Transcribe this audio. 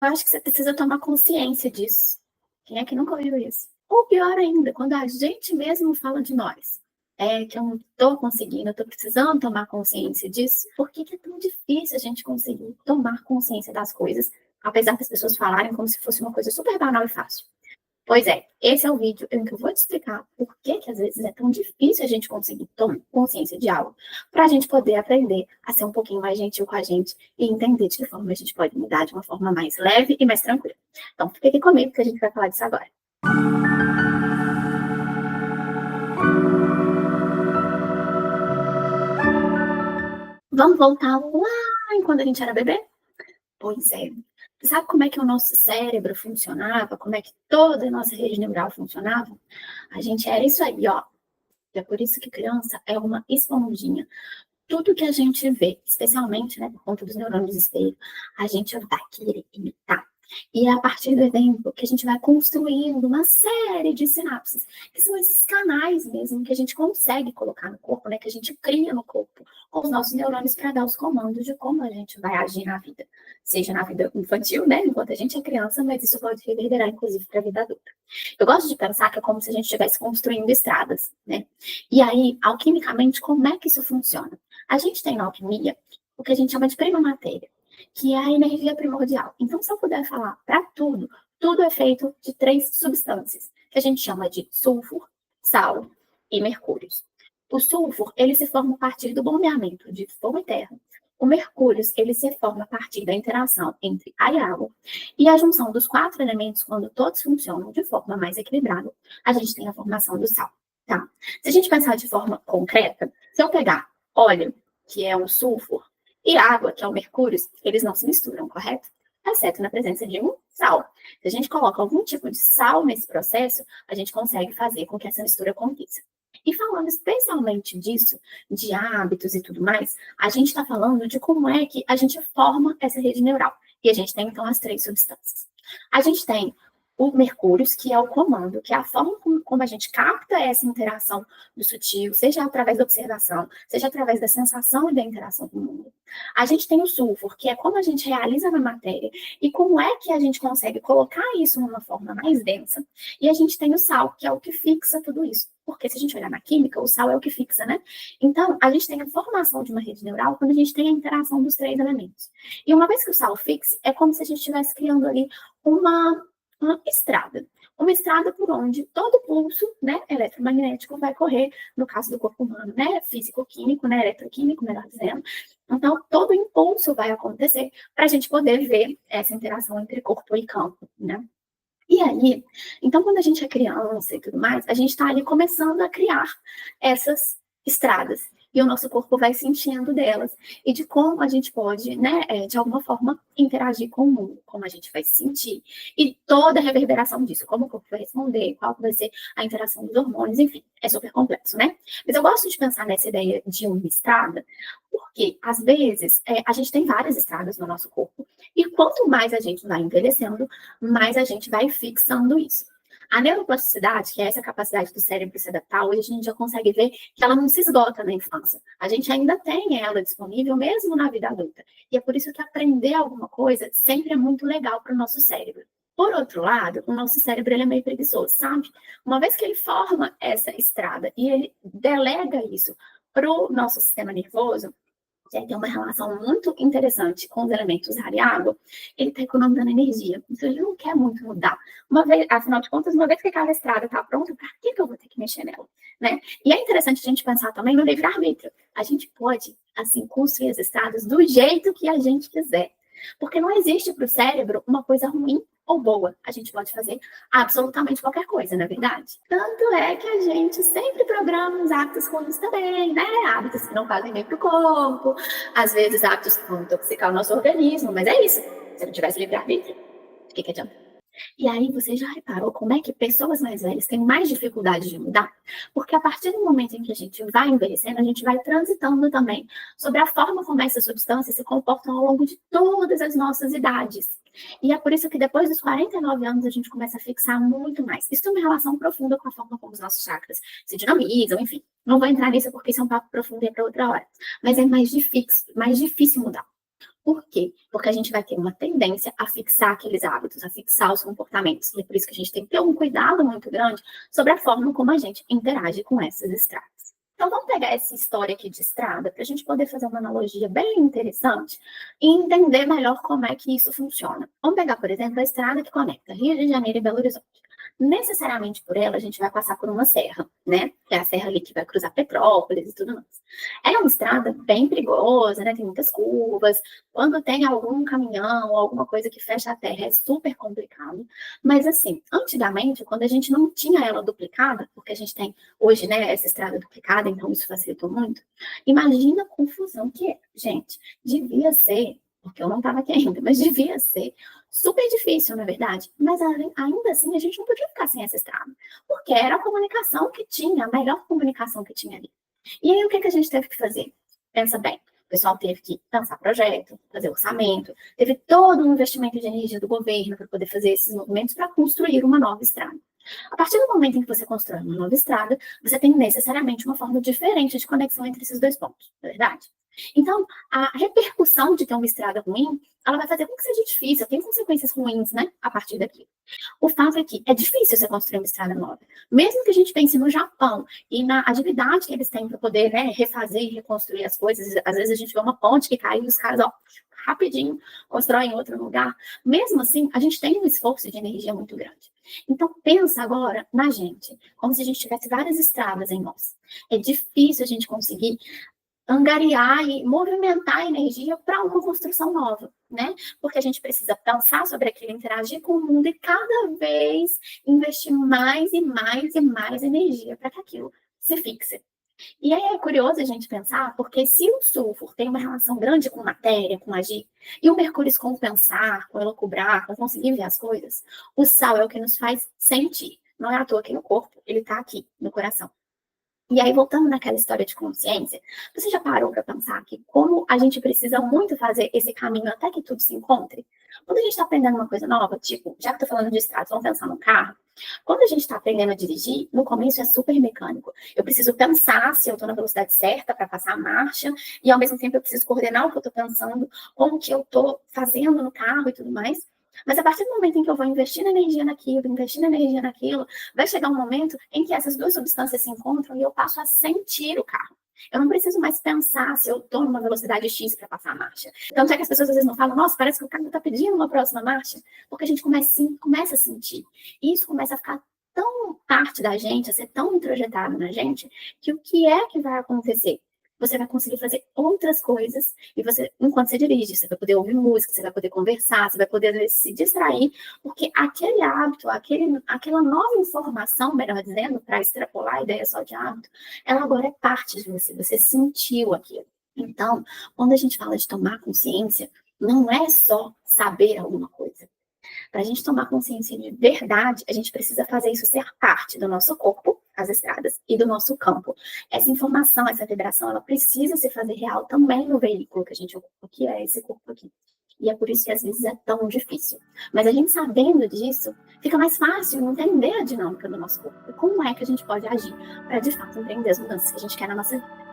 Eu acho que você precisa tomar consciência disso. Quem é que nunca ouviu isso? Ou pior ainda, quando a gente mesmo fala de nós. É que eu não estou conseguindo, eu estou precisando tomar consciência disso. Por que é tão difícil a gente conseguir tomar consciência das coisas, apesar das pessoas falarem como se fosse uma coisa super banal e fácil? Pois é, esse é o vídeo em que eu vou te explicar por que às vezes é tão difícil a gente conseguir tomar consciência de algo, para a gente poder aprender a ser um pouquinho mais gentil com a gente e entender de que forma a gente pode mudar de uma forma mais leve e mais tranquila. Então, fica aqui comigo que a gente vai falar disso agora. Vamos voltar lá em quando a gente era bebê? Pois é. Sabe como é que o nosso cérebro funcionava? Como é que toda a nossa rede neural funcionava? A gente era isso aí, ó. É por isso que criança é uma esponjinha. Tudo que a gente vê, especialmente, né, por conta dos neurônios espelho, a gente vai querer imitar. E é a partir do exemplo que a gente vai construindo uma série de sinapses, que são esses canais mesmo que a gente consegue colocar no corpo, né, que a gente cria no corpo, com os nossos neurônios para dar os comandos de como a gente vai agir na vida. Seja na vida infantil, né, enquanto a gente é criança, mas isso pode reverberar, inclusive, para a vida adulta. Eu gosto de pensar que é como se a gente estivesse construindo estradas, né? E aí, alquimicamente, como é que isso funciona? A gente tem na alquimia o que a gente chama de prima matéria, que é a energia primordial. Então, se eu puder falar para tudo, tudo é feito de 3 substâncias, que a gente chama de sulfur, sal e mercúrio. O sulfur, ele se forma a partir do bombeamento de fogo e terra. O mercúrio, ele se forma a partir da interação entre ar e água. E a junção dos 4 elementos, quando todos funcionam de forma mais equilibrada, a gente tem a formação do sal. Tá? Se a gente pensar de forma concreta, se eu pegar óleo, que é um sulfur, e água, que é o mercúrio, eles não se misturam, correto? Exceto na presença de um sal. Se a gente coloca algum tipo de sal nesse processo, a gente consegue fazer com que essa mistura aconteça. E falando especialmente disso, de hábitos e tudo mais, a gente está falando de como é que a gente forma essa rede neural. E a gente tem, então, as 3 substâncias. A gente tem o mercúrio, que é o comando, que é a forma como a gente capta essa interação do sutil, seja através da observação, seja através da sensação e da interação com o mundo. A gente tem o sulfur, que é como a gente realiza na matéria e como é que a gente consegue colocar isso numa forma mais densa. E a gente tem o sal, que é o que fixa tudo isso. Porque se a gente olhar na química, o sal é o que fixa, né? Então, a gente tem a formação de uma rede neural quando a gente tem a interação dos 3 elementos. E uma vez que o sal fixe, é como se a gente estivesse criando ali uma estrada. Uma estrada por onde todo pulso, né, eletromagnético vai correr, no caso do corpo humano, né, físico-químico, né, eletroquímico, melhor dizendo. Então, todo impulso vai acontecer para a gente poder ver essa interação entre corpo e campo, né? E aí, então, quando a gente é criança e tudo mais, a gente está ali começando a criar essas estradas. E o nosso corpo vai sentindo delas. E de como a gente pode, né, de alguma forma, interagir com o mundo, como a gente vai se sentir. E toda a reverberação disso, como o corpo vai responder, qual vai ser a interação dos hormônios, enfim, é super complexo, né? Mas eu gosto de pensar nessa ideia de uma estrada, porque, às vezes, a gente tem várias estradas no nosso corpo. E quanto mais a gente vai envelhecendo, mais a gente vai fixando isso. A neuroplasticidade, que é essa capacidade do cérebro se adaptar, hoje a gente já consegue ver que ela não se esgota na infância. A gente ainda tem ela disponível mesmo na vida adulta. E é por isso que aprender alguma coisa sempre é muito legal para o nosso cérebro. Por outro lado, o nosso cérebro ele é meio preguiçoso, sabe? Uma vez que ele forma essa estrada e ele delega isso para o nosso sistema nervoso, que tem uma relação muito interessante com os elementos ar e água, ele está economizando energia. Então, ele não quer muito mudar. Uma vez, afinal de contas, uma vez que aquela estrada está pronta, para que eu vou ter que mexer nela? Né? E é interessante a gente pensar também no livre-arbítrio. A gente pode, assim, construir as estradas do jeito que a gente quiser. Porque não existe para o cérebro uma coisa ruim ou boa. A gente pode fazer absolutamente qualquer coisa, não é verdade? Tanto é que a gente sempre programa uns hábitos ruins também, né? Hábitos que não fazem bem para o corpo, às vezes hábitos que vão intoxicar o nosso organismo, mas é isso. Se não tivesse livre-arbítrio, o que adianta? E aí você já reparou como é que pessoas mais velhas têm mais dificuldade de mudar? Porque a partir do momento em que a gente vai envelhecendo, a gente vai transitando também sobre a forma como essas substâncias se comportam ao longo de todas as nossas idades. E é por isso que depois dos 49 anos a gente começa a fixar muito mais. Isso tem uma relação profunda com a forma como os nossos chakras se dinamizam, enfim. Não vou entrar nisso porque isso é um papo profundo e é para outra hora. Mas é mais difícil mudar. Por quê? Porque a gente vai ter uma tendência a fixar aqueles hábitos, a fixar os comportamentos. E é por isso que a gente tem que ter um cuidado muito grande sobre a forma como a gente interage com essas estradas. Então, vamos pegar essa história aqui de estrada para a gente poder fazer uma analogia bem interessante e entender melhor como é que isso funciona. Vamos pegar, por exemplo, a estrada que conecta Rio de Janeiro e Belo Horizonte. Necessariamente por ela, a gente vai passar por uma serra, né? Que é a serra ali que vai cruzar Petrópolis e tudo mais. Ela é uma estrada bem perigosa, né? Tem muitas curvas. Quando tem algum caminhão ou alguma coisa que fecha a terra, é super complicado. Mas, assim, antigamente, quando a gente não tinha ela duplicada, porque a gente tem hoje, né, essa estrada duplicada, então isso facilitou muito. Imagina a confusão que é. Gente, devia ser, porque eu não estava aqui ainda, mas devia ser super difícil, na verdade, mas ainda assim a gente não podia ficar sem essa estrada, porque era a comunicação que tinha, a melhor comunicação que tinha ali. E aí o que a gente teve que fazer? Pensa bem, o pessoal teve que pensar projeto, fazer orçamento, teve todo um investimento de energia do governo para poder fazer esses movimentos para construir uma nova estrada. A partir do momento em que você constrói uma nova estrada, você tem necessariamente uma forma diferente de conexão entre esses dois pontos, não é verdade? Então, a repercussão de ter uma estrada ruim, ela vai fazer com que seja difícil, tem consequências ruins, né, a partir daqui. O fato é que é difícil você construir uma estrada nova. Mesmo que a gente pense no Japão e na agilidade que eles têm para poder, né, refazer e reconstruir as coisas, às vezes a gente vê uma ponte que caiu e os caras, ó, rapidinho constroem em outro lugar. Mesmo assim, a gente tem um esforço de energia muito grande. Então, pensa agora na gente, como se a gente tivesse várias estradas em nós. É difícil a gente conseguir angariar e movimentar a energia para uma construção nova, né? Porque a gente precisa pensar sobre aquilo, interagir com o mundo e cada vez investir mais e mais e mais energia para que aquilo se fixe. E aí é curioso a gente pensar, porque se o sulfur tem uma relação grande com matéria, com agir, e o mercúrio com pensar, com elocubrar, com conseguir ver as coisas, o sal é o que nos faz sentir. Não é à toa que no corpo, ele está aqui, no coração. E aí, voltando naquela história de consciência, você já parou para pensar que como a gente precisa muito fazer esse caminho até que tudo se encontre? Quando a gente está aprendendo uma coisa nova, tipo, já que estou falando de estradas, vamos pensar no carro. Quando a gente está aprendendo a dirigir, no começo é super mecânico. Eu preciso pensar se eu estou na velocidade certa para passar a marcha, e ao mesmo tempo eu preciso coordenar o que eu estou pensando, como que eu estou fazendo no carro e tudo mais. Mas a partir do momento em que eu vou investir na energia naquilo, vai chegar um momento em que essas duas substâncias se encontram e eu passo a sentir o carro. Eu não preciso mais pensar se eu estou numa velocidade X para passar a marcha. Tanto é que as pessoas às vezes não falam, nossa, parece que o carro está pedindo uma próxima marcha, porque a gente começa a sentir. E isso começa a ficar tão parte da gente, a ser tão introjetado na gente, que o que é que vai acontecer? Você vai conseguir fazer outras coisas e você, enquanto você dirige, você vai poder ouvir música, você vai poder conversar, você vai poder às vezes, se distrair, porque aquele hábito, aquela nova informação, melhor dizendo, para extrapolar a ideia só de hábito, ela agora é parte de você sentiu aquilo. Então, quando a gente fala de tomar consciência, não é só saber alguma coisa. Para a gente tomar consciência de verdade, a gente precisa fazer isso ser parte do nosso corpo, as estradas, e do nosso campo. Essa informação, essa vibração, ela precisa se fazer real também no veículo que a gente ocupa, que é esse corpo aqui. E é por isso que às vezes é tão difícil. Mas a gente sabendo disso, fica mais fácil entender a dinâmica do nosso corpo e como é que a gente pode agir para, de fato, empreender as mudanças que a gente quer na nossa vida.